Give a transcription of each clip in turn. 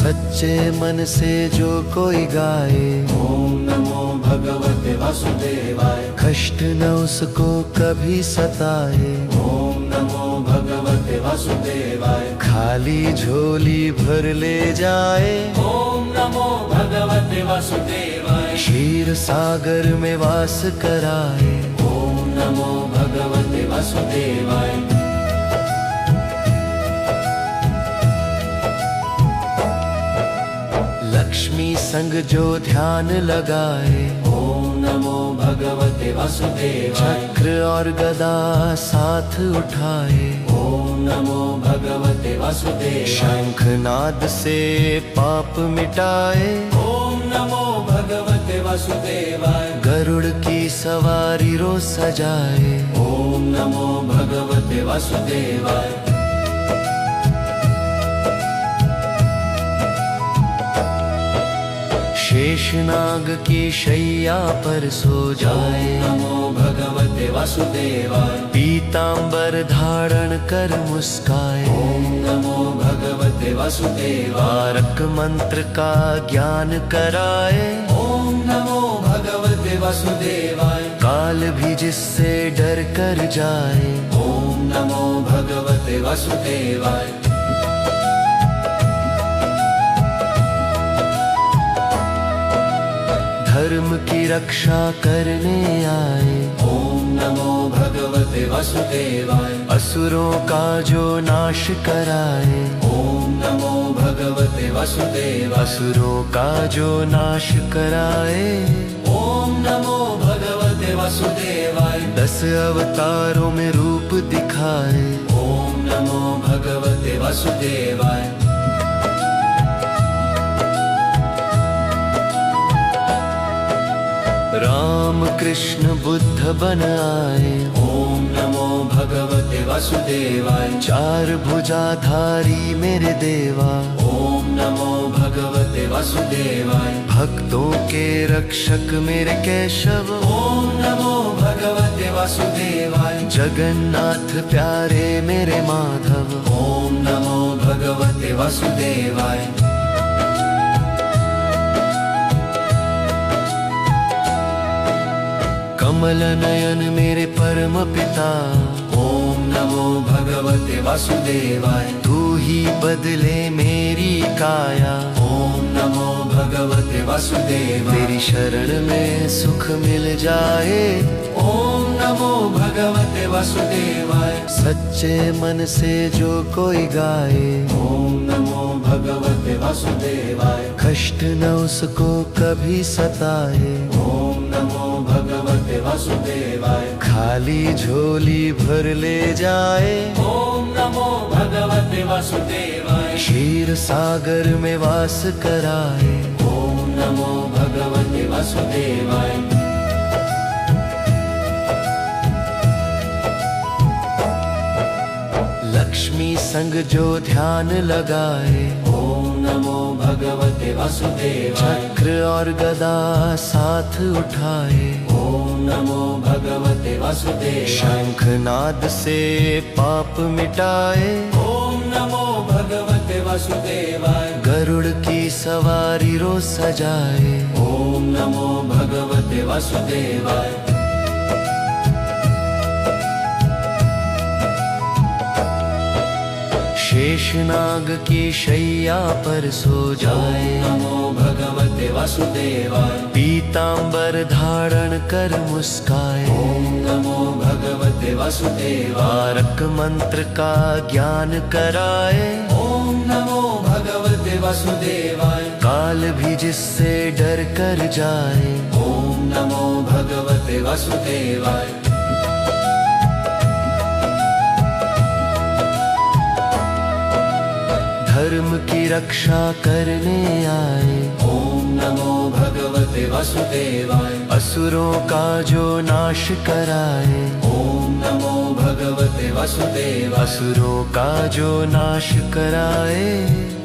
सच्चे मन से जो कोई गाए, ओम नमो भगवते वासुदेवाय। कष्ट न उसको कभी सताए, ओम नमो भगवते वासुदेवाय। खाली झोली भर ले जाए, ओम नमो भगवते वासुदेवाय। क्षीर सागर में वास कराए, ओम नमो भगवते वासुदेवाय। लक्ष्मी संग जो ध्यान लगाए, ओम नमो भगवते वासुदेवाय। चक्र और गदा साथ उठाए, ओम नमो भगवते वासुदेवाय। शंखनाद से पाप मिटाए, ओम नमो भगवते वासुदेवाय। गरुड़ की सवारी रो सजाए, ओम नमो भगवते वासुदेवाय। शेषनाग की शैया पर सो जाए, नमो भगवते वासुदेवाय। पीतांबर धारण कर मुस्काए, ओम नमो भगवते वासुदेवाय। तारक मंत्र का ज्ञान कराए, ओम नमो भगवते वासुदेवाय। काल भी जिससे डर कर जाए, ओम नमो भगवते वासुदेवाय। धर्म की रक्षा करने आए, ओम नमो भगवते वासुदेवाय। असुरों का जो नाश कराए, ओम नमो भगवते वासुदेवाय। असुरों का जो नाश कराए, ओम नमो भगवते वासुदेवाय। 10 अवतारों में रूप दिखाए, ओम नमो भगवते वासुदेवाय। राम कृष्ण बुद्ध बन आए, ओम नमो भगवते वासुदेवाय। 4 भुजाधारी मेरे देवा, ओम नमो भगवते वासुदेवाय। भक्तों के रक्षक मेरे केशव, ओम नमो भगवते वासुदेवाय। जगन्नाथ प्यारे मेरे माधव, ओम नमो भगवते वासुदेवाय। कमल नयन मेरे परम पिता, ओम नमो भगवते वासुदेवाय। तू ही बदले मेरी काया, ओम नमो भगवते वासुदेवाय। तेरी शरण में सुख मिल जाए, ओम नमो भगवते वासुदेवाय। सच्चे मन से जो कोई गाए, ओम नमो भगवते वासुदेवाय। कष्ट न उसको कभी सताए, ओम नमो भगवते वासुदेवाय। खाली झोली भर ले जाए, ओम नमो भगवते वासुदेवाय। क्षीर सागर में वास कराए, ओम नमो भगवते वासुदेवाय। लक्ष्मी संग जो ध्यान लगाए, ओम नमो भगवते वासुदेवाय। चक्र और गदा साथ उठाए, ओम नमो भगवते वासुदेवाय। शंखनाद से पाप मिटाए, ओम नमो भगवते वासुदेवाय। गरुड़ की सवारी रो सजाए, ओम नमो भगवते वासुदेवाय। शेषनाग की शैया पर सो जाए, नमो भगवते वासुदेवाय। पीतांबर धारण कर मुस्काए, ओम नमो भगवते वासुदेवाय। तारक मंत्र का ज्ञान कराए, ओम नमो भगवते वासुदेवाय। काल भी जिससे डर कर जाए, ओम नमो भगवते वासुदेवाय। धर्म की रक्षा करने आए, ओम नमो भगवते वासुदेवाय। असुरों का जो नाश कराए, ओम नमो भगवते वासुदेवाय। असुरों का जो नाश कराए,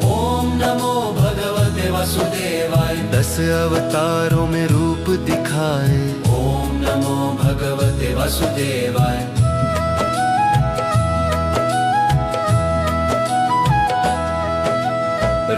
ओम नमो भगवते वासुदेवाय। 10 अवतारों में रूप दिखाए, ओम नमो भगवते वासुदेवाय।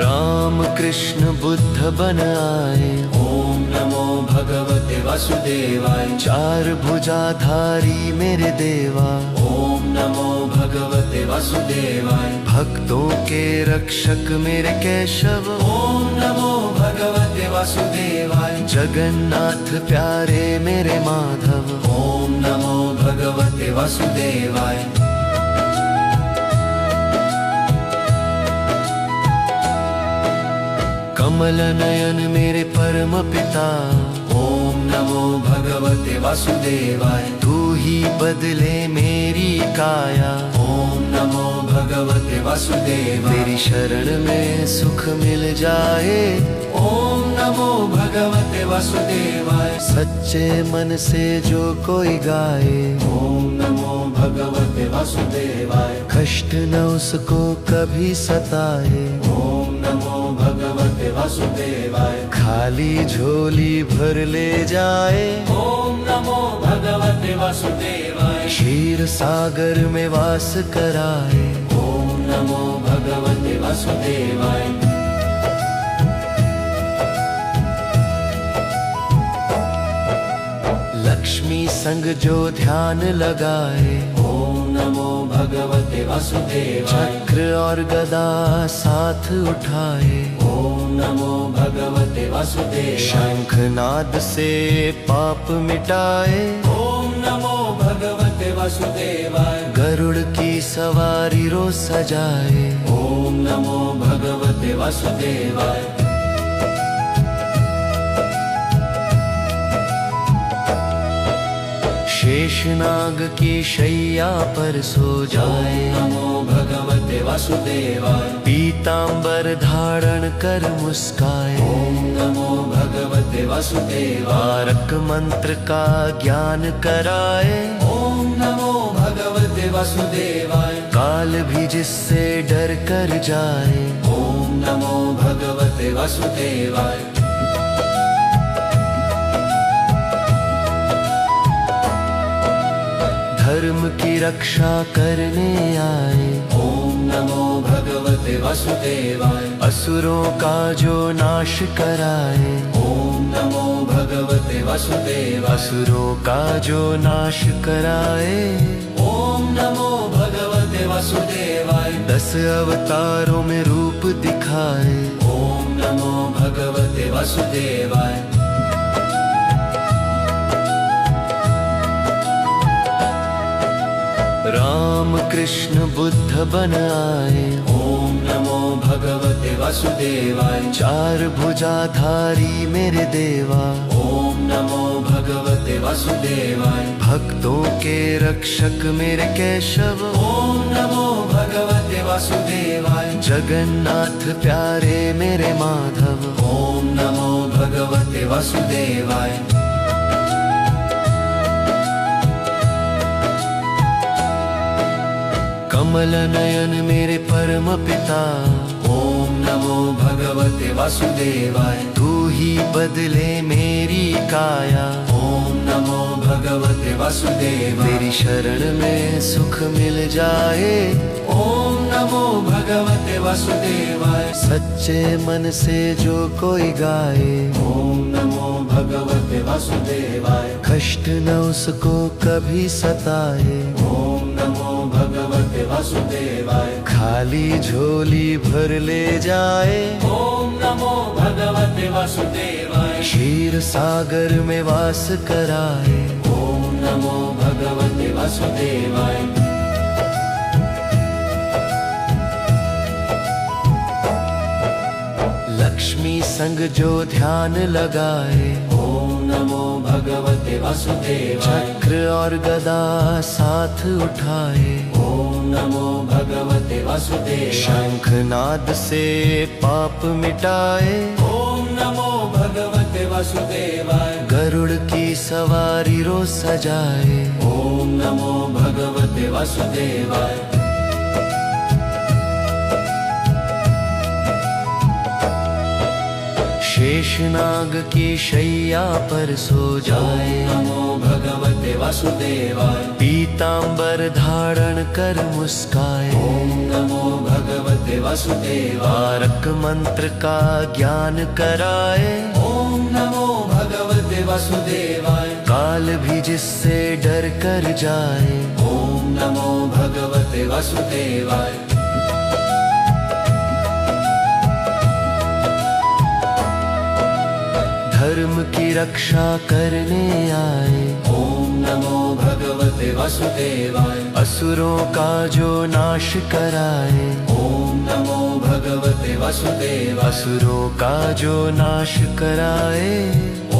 राम कृष्ण बुद्ध बन आए। ओम नमो भगवते वासुदेवाय। चार भुजाधारी मेरे देवा। ओम नमो भगवते वासुदेवाय। भक्तों के रक्षक मेरे केशव। ओम नमो भगवते वासुदेवाय। जगन्नाथ प्यारे मेरे माधव। ओम नमो भगवते वासुदेवाय। कमल नयन मेरे परम पिता। ओम नमो भगवते वासुदेवाय। तू ही बदले मेरी काया। ओम नमो भगवते वासुदेवाय। तेरी शरण में सुख मिल जाए। ओम नमो भगवते वासुदेवाय। सच्चे मन से जो कोई गाए। ओम नमो भगवते वासुदेवाय। कष्ट न उसको कभी सताए। ओम नमो भगवते वासुदेवाय। खाली झोली भर ले जाए। ओम नमो भगवते वासुदेवाय। क्षीर सागर में वास कराए। ओम नमो भगवते वासुदेवाय। लक्ष्मी संग जो ध्यान लगाए। ओम नमो भगवते वासुदेवाय। चक्र और गदा साथ उठाए। ओम नमो भगवते वासुदेवाय। शंखनाद से पाप मिटाए। ओम नमो भगवते वासुदेवाय। गरुड़ की सवारी रोज सजाए। ओम नमो भगवते वासुदेवाय। शेषनाग की शैया पर सो जाए। नमो भगवते वासुदेवाय। पीतांबर धारण कर मुस्काए। ओम नमो भगवते वासुदेवाय। तारक मंत्र का ज्ञान कराए। ओम नमो भगवते वासुदेवाय। काल भी जिससे डर कर जाए। ओम नमो भगवते वासुदेवाय। धर्म की रक्षा करने आए। ओम नमो भगवते वासुदेवाय। असुरों का जो नाश कराए। ओम नमो भगवते वासुदेवाय। असुरों का जो नाश कराए। ओम नमो भगवते वासुदेवाय। 10 अवतारों में रूप दिखाए। ओम नमो भगवते वासुदेवाय। राम कृष्ण बुद्ध बन आए। ओम नमो भगवते वासुदेवाय। चार भुजाधारी मेरे देवा। ओम नमो भगवते वासुदेवाय। भक्तों के रक्षक मेरे केशव। ओम नमो भगवते वासुदेवाय। जगन्नाथ प्यारे मेरे माधव। ओम नमो भगवते वासुदेवाय। कमल नयन मेरे परम पिता। ओम नमो भगवते वासुदेवाय। तू ही बदले मेरी काया। ओम नमो भगवते वासुदेवाय। तेरी शरण में सुख मिल जाए। ओम नमो भगवते वासुदेवाय। सच्चे मन से जो कोई गाए। ओम नमो भगवते वासुदेवाय। कष्ट न उसको कभी सताए। ओम नमो भगवते वासुदेवाय। खाली झोली भर ले जाए। ओम नमो भगवते वासुदेवाय। क्षीर सागर में वास कराए। ओम नमो भगवते वासुदेवाय। लक्ष्मी संग जो ध्यान लगाए। ओम नमो भगवते वासुदेवाय। चक्र और गदा साथ उठाए। ओम नमो भगवते वासुदेवाय। शंखनाद से पाप मिटाए। ओम नमो भगवते वासुदेवाय। गरुड़ की सवारी रोज सजाए। ओम नमो भगवते वासुदेवाय। शेषनाग की शैया पर सो जाए। नमो भगवते वासुदेवाय। पीतांबर धारण कर मुस्काए। ओम नमो भगवते वासुदेवाय। तारक मंत्र का ज्ञान कराए। ओम नमो भगवते वासुदेवाय। काल भी जिससे डर कर जाए। ओम नमो भगवते वासुदेवाय। धर्म की रक्षा करने आए। ओम नमो भगवते वासुदेवाय। असुरों का जो नाश कराए। ओम नमो भगवते वासुदेवाय। असुरों का जो नाश कराए।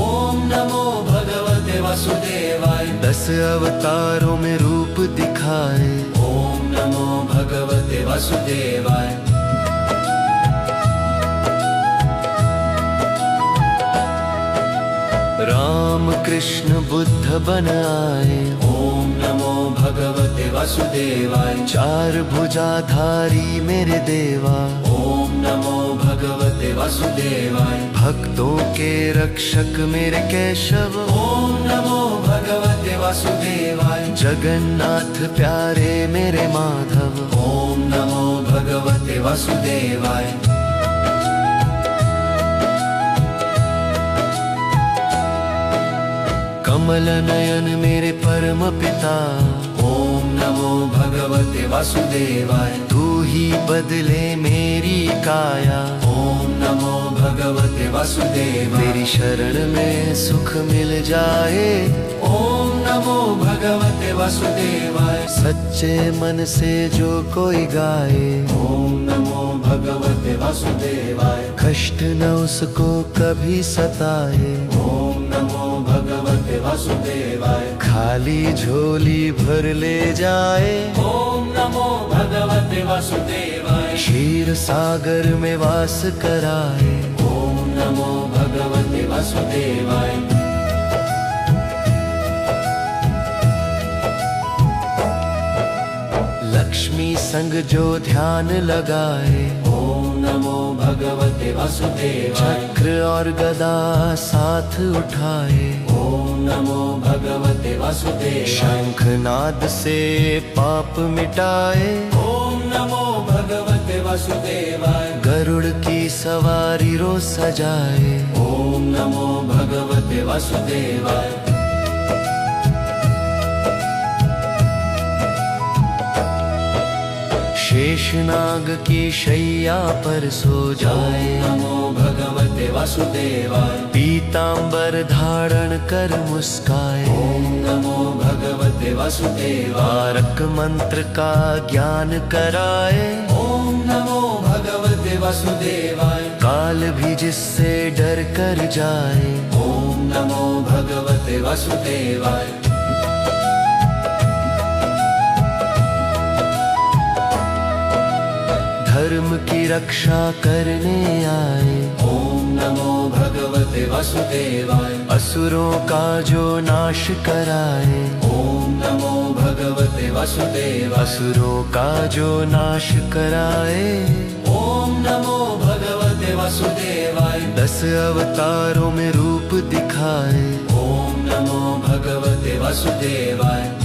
ओम नमो भगवते वासुदेवाय। 10 अवतारों में रूप दिखाए। ओम नमो भगवते वासुदेवाय। राम कृष्ण बुद्ध बन आए। ओम नमो भगवते वासुदेवाय। 4 भुजाधारी मेरे देवा। ओम नमो भगवते वासुदेवाय। भक्तों के रक्षक मेरे केशव। ओम नमो भगवते वासुदेवाय। जगन्नाथ प्यारे मेरे माधव। ओम नमो भगवते वासुदेवाय। कमल नयन मेरे परम पिता। ओम नमो भगवते वासुदेवाय। तू ही बदले मेरी काया। ओम नमो भगवते वासुदेवाय। मेरी शरण में सुख मिल जाए। ओम नमो भगवते वासुदेवाय। सच्चे मन से जो कोई गाए। ओम नमो भगवते वासुदेवाय। कष्ट न उसको कभी सताए। ओम नमो भगवते वासुदेवाय। खाली झोली भर ले जाए। ओम नमो भगवते वासुदेवाय। क्षीर सागर में वास कराए। ओम नमो भगवते वासुदेवाय। लक्ष्मी संग जो ध्यान लगाए। ओम नमो भगवते वासुदेवाय। चक्र और गदा साथ उठाए। ओम नमो भगवते वासुदेवाय। शंखनाद से पाप मिटाए। ओम नमो भगवते वासुदेवाय। गरुड़ की सवारी रोज सजाए। ओम नमो भगवते वासुदेवाय। शेषनाग की शैया पर सो जाए। नमो भगवते वासुदेवाय। पीतांबर धारण कर मुस्काए। ओम नमो भगवते वासुदेवाय। तारक मंत्र का ज्ञान कराए। ओम नमो भगवते वासुदेवाय। काल भी जिससे डर कर जाए। ओम नमो भगवते वासुदेवाय। धर्म की रक्षा करने आए। ओम नमो भगवते वासुदेवाय। असुरों का जो नाश कराए। ओम नमो भगवते वासुदेवाय। असुरों का जो नाश कराए। ओम नमो भगवते वासुदेवाय। 10 अवतारों में रूप दिखाए। ओम नमो भगवते वासुदेवाय।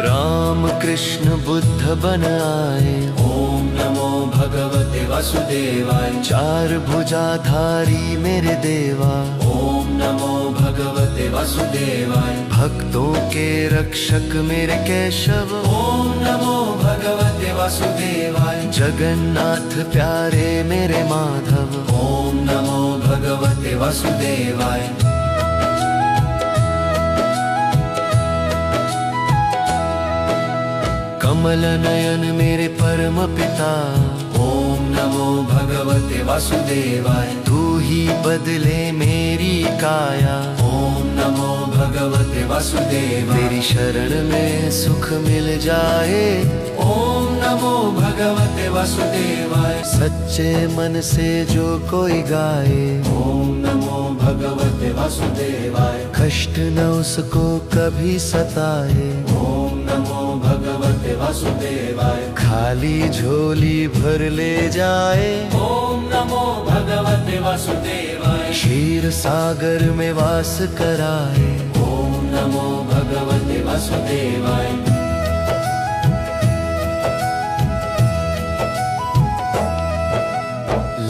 राम कृष्ण बुद्ध बन आए। ओम नमो भगवते वासुदेवाय। 4 भुजाधारी मेरे देवा। ओम नमो भगवते वासुदेवाय। भक्तों के रक्षक मेरे केशव। ओम नमो भगवते वासुदेवाय। जगन्नाथ प्यारे मेरे माधव। ओम नमो भगवते वासुदेवाय। कमल नयन मेरे परम पिता। ओम नमो भगवते वासुदेवाय। तू ही बदले मेरी काया। ओम नमो भगवते वासुदेवाय। मेरी शरण में सुख मिल जाए। ओम नमो भगवते वासुदेवाय। सच्चे मन से जो कोई गाए। ओम नमो भगवते वासुदेवाय। कष्ट न उसको कभी सताए। ओम नमो भगवते वासुदेवाय। खाली झोली भर ले जाए। ओम नमो भगवते वासुदेवाय। क्षीर सागर में वास कराए। ओम नमो भगवते वासुदेवाय।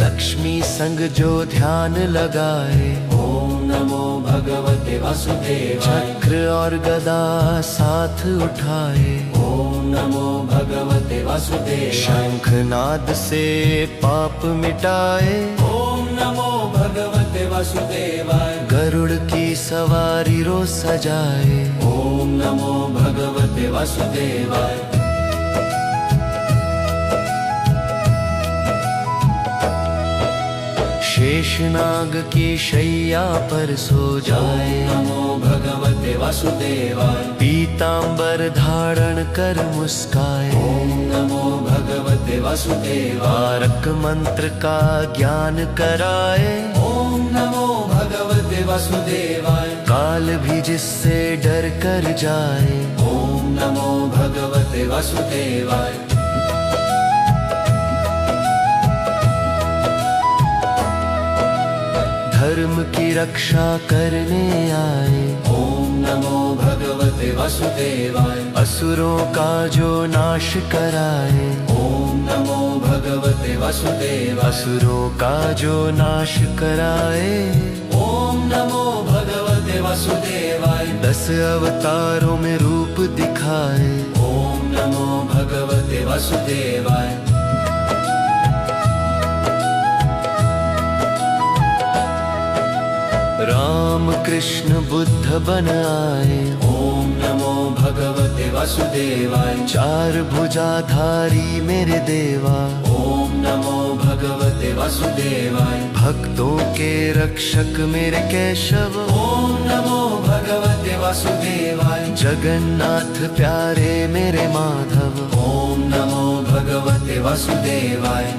लक्ष्मी संग जो ध्यान लगाए। ओम नमो भगवते वासुदेवाय। चक्र और गदा साथ उठाए। ओम नमो भगवते वासुदेवाय। शंखनाद से पाप मिटाए। ओम नमो भगवते वासुदेवाय। गरुड़ की सवारी रो सजाए। ओम नमो भगवते वासुदेवाय। शेषनाग की शैया पर सो जाए। नमो भगवते वासुदेवाय। पीतांबर धारण कर मुस्काए। ओम नमो भगवते वासुदेवाय। तारक मंत्र का ज्ञान कराए। ओम नमो भगवते वासुदेवाय। काल भी जिससे डर कर जाए। ओम नमो भगवते वासुदेवाय। धर्म की रक्षा करने आए। ओम नमो भगवते वासुदेवाय। असुरों का जो नाश कराए। ओम नमो भगवते वासुदेवाय। असुरों का जो नाश कराए। ओम नमो भगवते वासुदेवाय। 10 अवतारों में रूप दिखाए। ओम नमो भगवते वासुदेवाय। राम कृष्ण बुद्ध बन आए। ओम नमो भगवते वासुदेवाय। 4 भुजाधारी मेरे देवा। ओम नमो भगवते वासुदेवाय। भक्तों के रक्षक मेरे केशव। ओम नमो भगवते वासुदेवाय। जगन्नाथ प्यारे मेरे माधव। ओम नमो भगवते वासुदेवाय।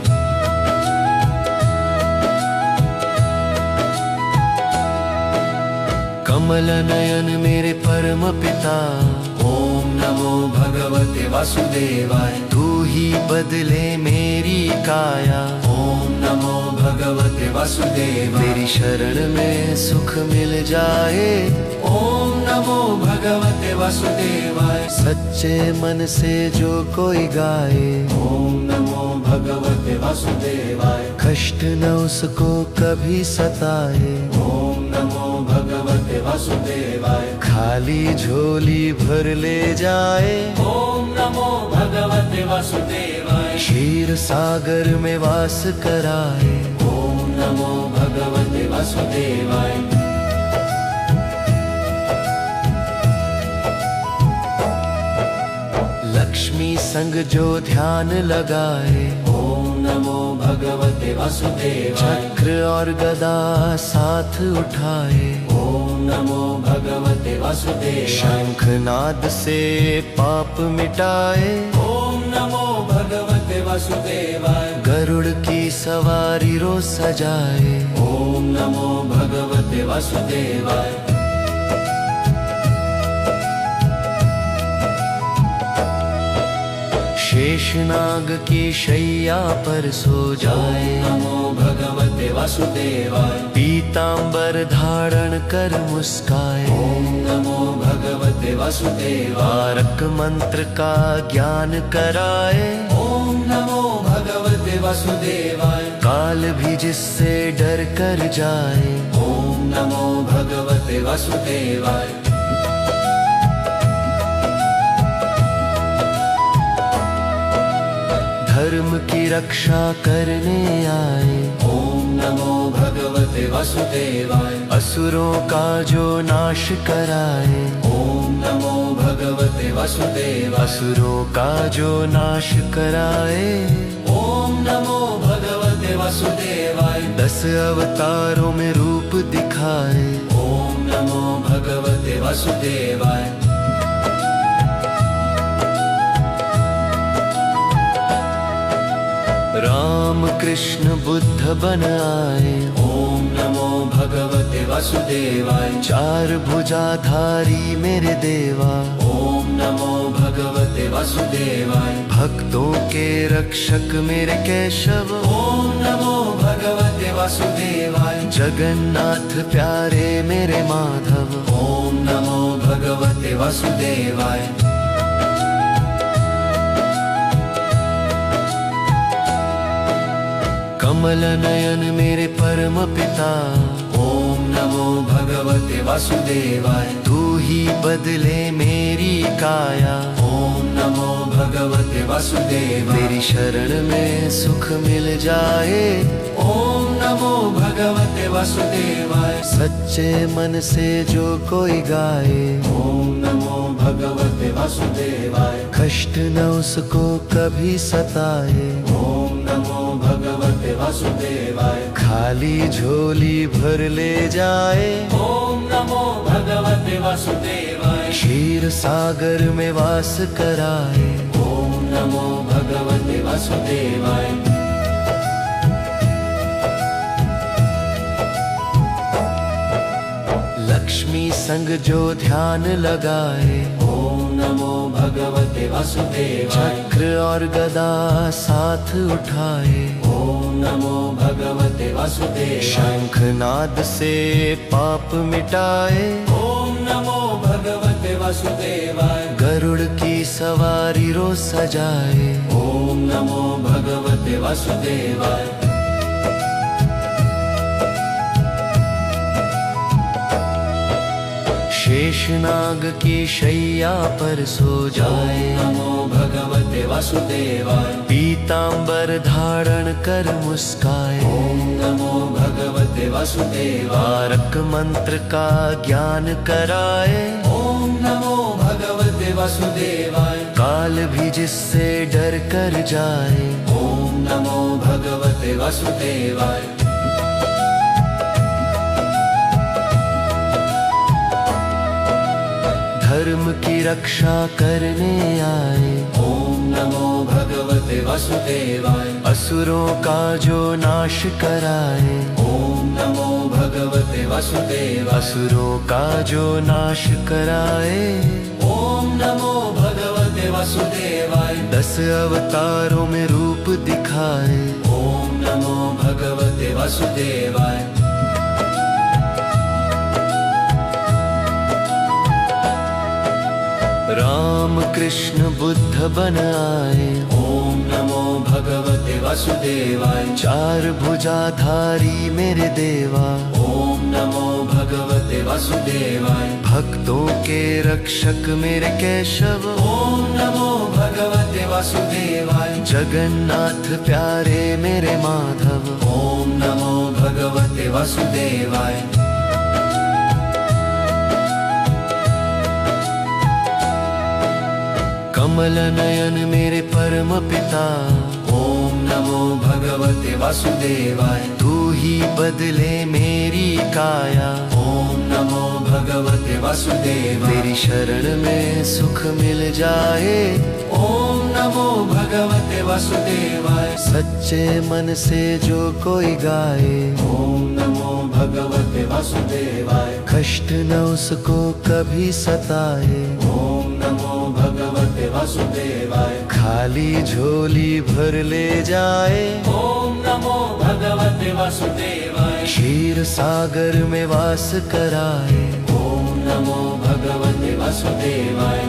कमल नयन मेरे परम पिता। ओम नमो भगवते वासुदेवाय। तू ही बदले मेरी काया। ओम नमो भगवते वासुदेवाय। मेरी शरण में सुख मिल जाए। ओम नमो भगवते वासुदेवाय। सच्चे मन से जो कोई गाए। ओम नमो भगवते वासुदेवाय। कष्ट न उसको कभी सताए। ओम नमो भगवते वासुदेवाय। खाली झोली भर ले जाए। ओम नमो भगवते वासुदेवाय। क्षीर सागर में वास कराए। ओम नमो भगवते वासुदेवाय। लक्ष्मी संग जो ध्यान लगाए। ओम नमो भगवते वासुदेवाय। चक्र और गदा साथ उठाए। ओम नमो भगवते वासुदेवाय। शंखनाद से पाप मिटाए। ओम नमो भगवते वासुदेवाय। गरुड़ की सवारी रो सजाए। ओम नमो भगवते वासुदेवाय। शेषनाग की शैया पर सो जाए। नमो भगवते वासुदेवाय। पीतांबर धारण कर मुस्काए। ओम नमो भगवते वासुदेवाय। तारक मंत्र का ज्ञान कराए। ओम नमो भगवते वासुदेवाय। काल भी जिससे डर कर जाए। ओम नमो भगवते वासुदेवाय। धर्म की रक्षा करने आए। ओम नमो भगवते वासुदेवाय। असुरों का जो नाश कराए। ओम नमो भगवते वासुदेवाय। असुरों का जो नाश कराए। ओम नमो भगवते वासुदेवाय। 10 अवतारों में रूप दिखाए। ओम नमो भगवते वासुदेवाय। राम कृष्ण बुद्ध बन आए। ओम नमो भगवते वासुदेवाय। चार भुजाधारी मेरे देवा, ओम नमो भगवते वासुदेवाय। भक्तों के रक्षक मेरे केशव, ओम नमो भगवते वासुदेवाय। जगन्नाथ प्यारे मेरे माधव, ओम नमो भगवते वासुदेवाय। कमल नयन मेरे परम पिता, ओम नमो भगवते वासुदेवाय। तू ही बदले मेरी काया, ओम नमो भगवते वासुदेवाय। तेरी शरण में सुख मिल जाए, ओम नमो भगवते वासुदेवाय। सच्चे मन से जो कोई गाए, ओम नमो भगवते वासुदेवाय। कष्ट न उसको कभी सताए, ओम नमो भगवते वासुदेवाय। खाली झोली भर ले जाए, ओम नमो भगवते वासुदेवाय। क्षीर सागर में वास कराए, ओम नमो भगवते वासुदेवाय। लक्ष्मी संग जो ध्यान लगाए, ओम नमो भगवते वासुदेवाय। चक्र और गदा साथ उठाए, ओम नमो भगवते वासुदेवाय। शंखनाद से पाप मिटाए, ओम नमो भगवते वासुदेवाय। गरुड़ की सवारी रोज सजाए, ओम नमो भगवते वासुदेवाय। शेषनाग की शैया पर सो जाए, नमो भगवते वासुदेवाय। पीतांबर धारण कर मुस्काए, ओम नमो भगवते वासुदेवाय। तारक मंत्र का ज्ञान कराए, ओम नमो भगवते वासुदेवाय। काल भी जिससे डर कर जाए, ओम नमो भगवते वासुदेवाय। धर्म की रक्षा करने आए, ओम नमो भगवते वासुदेवाय। असुरों का जो नाश कराए, ओम नमो भगवते वासुदेवाय। असुरों का जो नाश कराए, ओम नमो भगवते वासुदेवाय। 10 अवतारों में रूप दिखाए, ओम नमो भगवते वासुदेवाय। राम कृष्ण बुद्ध बन आए, ओम नमो भगवते वासुदेवाय। चार भुजाधारी मेरे देवा, ओम नमो भगवते वासुदेवाय। भक्तों के रक्षक मेरे केशव, ओम नमो भगवते वासुदेवाय। जगन्नाथ प्यारे मेरे माधव, ओम नमो भगवते वासुदेवाय। कमल नयन मेरे परम पिता, ओम नमो भगवते वासुदेवाय। तू ही बदले मेरी काया, ओम नमो भगवते वासुदेवाय। तेरी शरण में सुख मिल जाए, ओम नमो भगवते वासुदेवाय। सच्चे मन से जो कोई गाए, ओम नमो भगवते वासुदेवाय। कष्ट न उसको कभी सताए, ओम नमो भगवते वासुदेवाय। खाली झोली भर ले जाए, ओम नमो भगवते वासुदेवाय। क्षीर सागर में वास कराए, ओम नमो भगवते वासुदेवाय।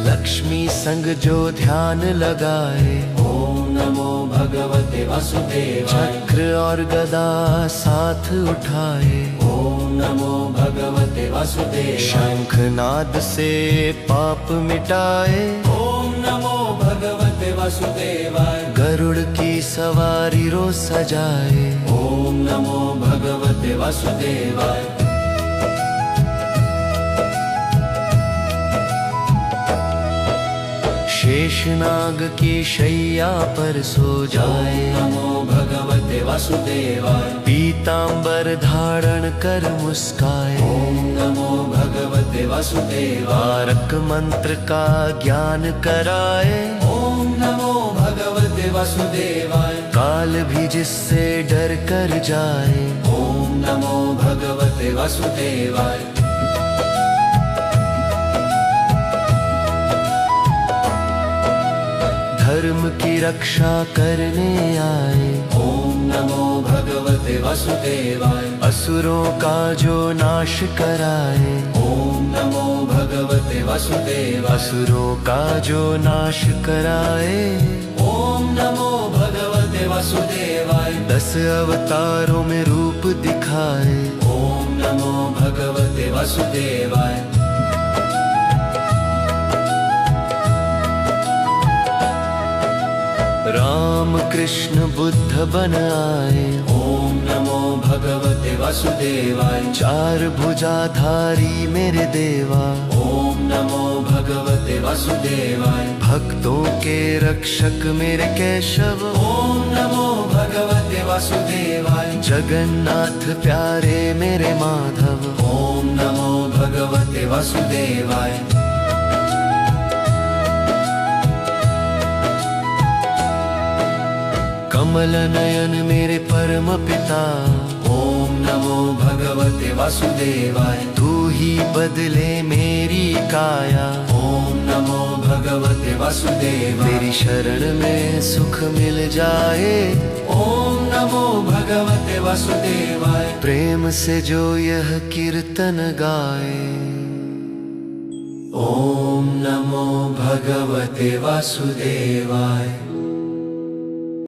लक्ष्मी संग जो ध्यान लगाए, ओम नमो भगवते वासुदेवाय। चक्र और गदा साथ उठाए, ओम नमो भगवते वासुदेवाय। शंखनाद से पाप मिटाए, ओम नमो भगवते वासुदेवाय। गरुड़ की सवारी रोज सजाए, ओम नमो भगवते वासुदेवाय। शेषनाग की शैया पर सो जाए, नमो भगवते वासुदेवाय। पीतांबर धारण कर मुस्काए, ओम नमो भगवते वासुदेवाय। तारक मंत्र का ज्ञान कराए, ओम नमो भगवते वासुदेवाय। काल भी जिससे डर कर जाए, ओम नमो भगवते वासुदेवाय। धर्म की रक्षा करने आए, ओम नमो भगवते वासुदेवाय। असुरों का जो नाश कराए, ओम नमो भगवते वासुदेवाय। असुरों का जो नाश कराए, ओम नमो भगवते वासुदेवाय। 10 अवतारों में रूप दिखाए, ओम नमो भगवते वासुदेवाय। राम कृष्ण बुद्ध बन आए, ओम नमो भगवते वासुदेवाय। 4 भुजाधारी मेरे देवा, ओम नमो भगवते वासुदेवाय। भक्तों के रक्षक मेरे केशव, ओम नमो भगवते वासुदेवाय। जगन्नाथ प्यारे मेरे माधव, ओम नमो भगवते वासुदेवाय। कमल नयन मेरे परम पिता, ओम नमो भगवते वासुदेवाय। तू ही बदले मेरी काया, ओम नमो भगवते वासुदेवाय। तेरी शरण में सुख मिल जाए, ओम नमो भगवते वासुदेवाय। प्रेम से जो यह कीर्तन गाए। ओम नमो भगवते वासुदेवाय।